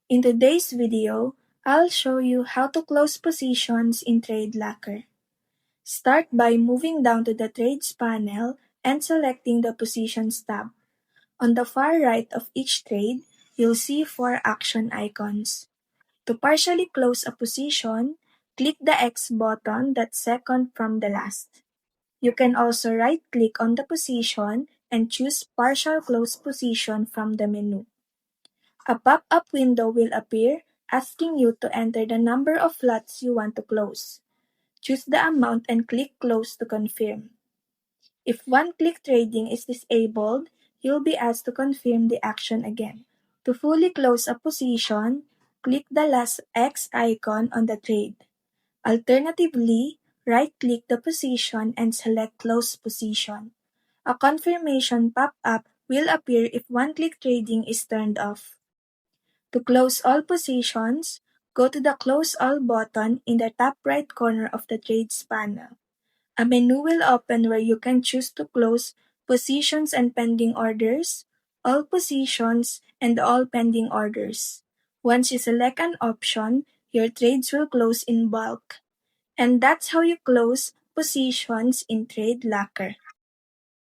In today's video, I'll show you how to close positions in TradeLocker. Start by moving down to the Trades panel and selecting the Positions tab. On the far right of each trade, you'll see 4 action icons. To partially close a position, click the X button that's second from the last. You can also right-click on the position and choose Partial Close Position from the menu. A pop-up window will appear asking you to enter the number of lots you want to close. Choose the amount and click Close to confirm. If one-click trading is disabled, you'll be asked to confirm the action again. To fully close a position, click the last X icon on the trade. Alternatively, right-click the position and select Close Position. A confirmation pop-up will appear if one-click trading is turned off. To close all positions, go to the Close All button in the top right corner of the Trades panel. A menu will open where you can choose to close Positions and Pending Orders, All Positions, and All Pending Orders. Once you select an option, your trades will close in bulk. And that's how you close positions in TradeLocker.